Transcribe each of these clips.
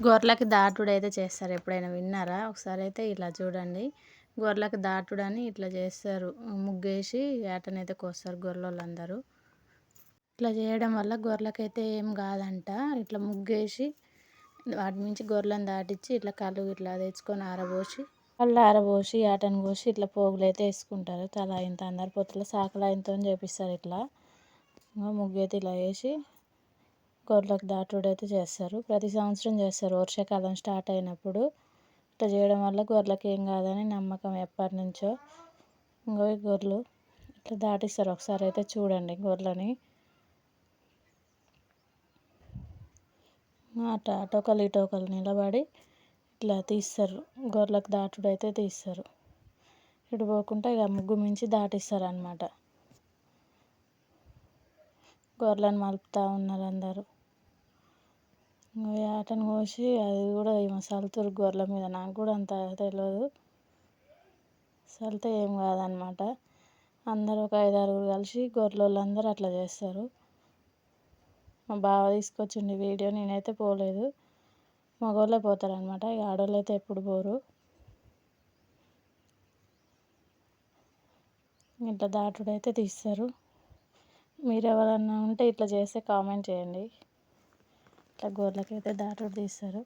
గొర్రెలకి దాటుడైతే చేస్తారు. ఎప్పుడైనా విన్నారా? ఒకసారైతే ఇలా చూడండి. గొర్రెలకి దాటుడని ఇట్లా చేస్తారు. ముగ్గేసి యాటనైతే కోస్తారు గొర్రెలోళ్ళందరూ. ఇట్లా చేయడం వల్ల గొర్రెలకైతే ఏం కాదంట. ఇట్లా ముగ్గేసి వాటి నుంచి గొర్రెలను దాటిచ్చి ఇట్లా కళ్ళు ఇట్లా తెచ్చుకొని ఆరబోసి కళ్ళు ఆరబోసి యాటను కోసి ఇట్లా పోగులైతే వేసుకుంటారు. తలా ఇంత అందరి పొత్తుల సాకలాయంతో చేపిస్తారు. ఇట్లా ముగ్గైతే ఇలా వేసి గొర్రెలకు దాటుడైతే చేస్తారు. ప్రతి సంవత్సరం చేస్తారు వర్షాకాలం స్టార్ట్ అయినప్పుడు. ఇట్లా చేయడం వల్ల గొర్రెలకు ఏం కాదని నమ్మకం ఎప్పటి నుంచో. ఇంకో గొర్రెలు ఇట్లా దాటిస్తారు. ఒకసారి అయితే చూడండి గొర్రెలని. అటొకరు ఇటొకరు నిలబడి ఇట్లా తీస్తారు. గొర్రెలకు దాటుడైతే తీస్తారు. ఇటు పోకుండా ఇక ముగ్గు మించి దాటిస్తారు అన్నమాట. గొర్రెలను మలుపుతూ ఉన్నారు అందరూ. యాటను కోసి అది కూడా ఏమో చల్లుతారు గొర్రెల మీద. నాకు కూడా అంత తెలియదు. చల్లితే ఏం కాదనమాట. అందరూ ఒక 5-6 కలిసి గొర్రెలందరూ అట్లా చేస్తారు. మా బావ తీసుకొచ్చిండు వీడియో, నేనైతే పోలేదు. మగవాళ్ళే పోతారనమాట. ఇక ఆడవాళ్ళు అయితే ఎప్పుడు పోరు. ఇట్లా దాటుడైతే తీస్తారు. మీరు ఎవరన్నా ఉంటే ఇట్లా చేస్తే కామెంట్ చేయండి. ఇట్లా గొర్రెలకైతే దాటుడు తీస్తారు.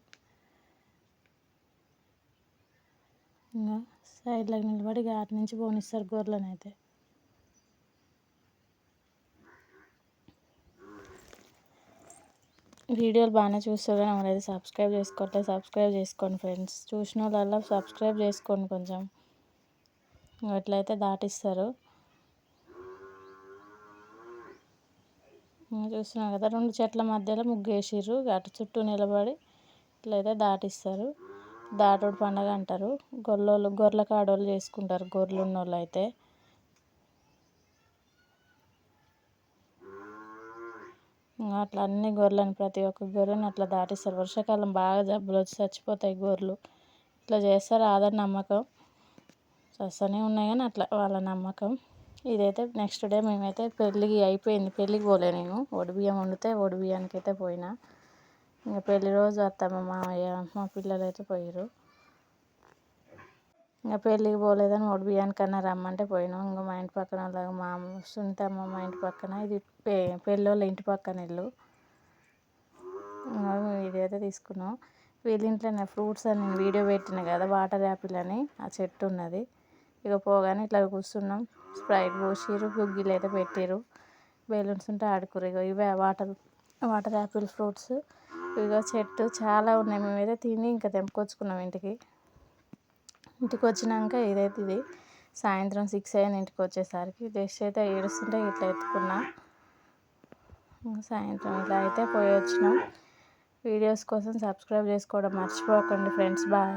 ఇంకా సైడ్లోకి నిలబడి అటు నుంచి పోనిస్తారు గొర్రెలను అయితే. వీడియోలు బాగానే చూస్తారు కానీ ఎవరైతే సబ్స్క్రైబ్ చేసుకోవట్లేదు సబ్స్క్రైబ్ చేసుకోండి ఫ్రెండ్స్. చూసిన వాళ్ళల్లో సబ్స్క్రైబ్ చేసుకోండి కొంచెం. ఎట్లయితే దాటిస్తారు. చూస్తున్నాం కదా 2 చెట్ల మధ్యలో ముగ్గు వేసిర్రు. అటు చుట్టూ నిలబడి ఇట్లయితే దాటిస్తారు. దాటుడు పండగ అంటారు. గొర్రెల కాడోళ్ళు చేసుకుంటారు. గొర్రెలు ఉన్నోళ్ళు అయితే. అట్లా అన్ని గొర్రెలను ప్రతి ఒక్క గొర్రెను అట్లా దాటిస్తారు. వర్షాకాలం బాగా జబ్బులు వచ్చి చచ్చిపోతాయి గొర్రెలు. ఇట్లా చేస్తారు. ఆధార్ నమ్మకం వస్తూనే ఉన్నాయి కానీ అట్లా వాళ్ళ నమ్మకం. ఇదైతే నెక్స్ట్ డే మేమైతే పెళ్ళికి అయిపోయింది. పెళ్ళికి పోలే నేను. ఒడిబియ్యం వండితే ఒడిబియ్యానికి అయితే పోయినా. ఇంకా పెళ్ళి రోజు అత్తమ్మ మామయ్య మా పిల్లలు అయితే పోయారు. ఇంకా పెళ్ళికి పోలేదని ఒడిబియ్యానికన్నా రమ్మంటే పోయినాం. ఇంకా మా ఇంటి పక్కన వాళ్ళ మా సునీతమ్మ మా ఇంటి పక్కన, ఇది పెళ్ళోళ్ళ ఇంటి పక్కన ఇల్లు. ఇదైతే తీసుకున్నాం. వీళ్ళ ఇంట్లోనే ఫ్రూట్స్ అని నేను వీడియో పెట్టిన కదా, వాటర్ యాపిల్ అని ఆ చెట్టు ఉన్నది. ఇక పోగానే ఇట్లా కూర్చున్నాం. స్ప్రైట్ పోసిర్రు, గుగ్గిలు అయితే పెట్టిర్రు. బెలూన్స్ ఉంటే ఆడుకుర్రు. ఇక ఇవే వాటర్ యాపిల్ ఫ్రూట్స్. ఇక చెట్టు చాలా ఉన్నాయి. మేమైతే తిని ఇంకా తెంపుకొచ్చుకున్నాం ఇంటికి. ఇంటికి వచ్చినాక ఇది సాయంత్రం 6 అయింది ఇంటికి వచ్చేసరికి. జస్ట్ అయితే ఏడుస్తుంటే ఇట్లా ఎత్తుకున్నా. సాయంత్రం ఇలా అయితే పోయి వచ్చినాం. వీడియోస్ కోసం సబ్స్క్రైబ్ చేసుకోవడం మర్చిపోకండి ఫ్రెండ్స్. బాయ్.